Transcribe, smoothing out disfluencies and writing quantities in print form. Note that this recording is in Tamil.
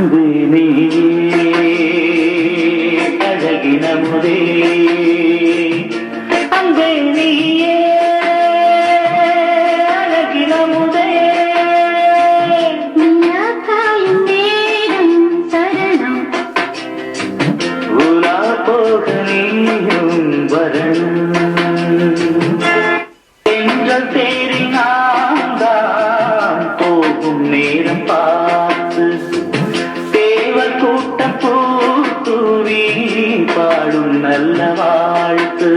அன்பு நீ அழகினமுதே அன்பு நீயே அழகினமுதே காயும் நேரம் சரணம் உலா போக நீயும் வரணும் எங்கள் தேரி நான் தான் போகும் நேரம் பார்த்து தேவர் கூட்டம் பூ தூவி பாடும் நல்ல வாழ்த்து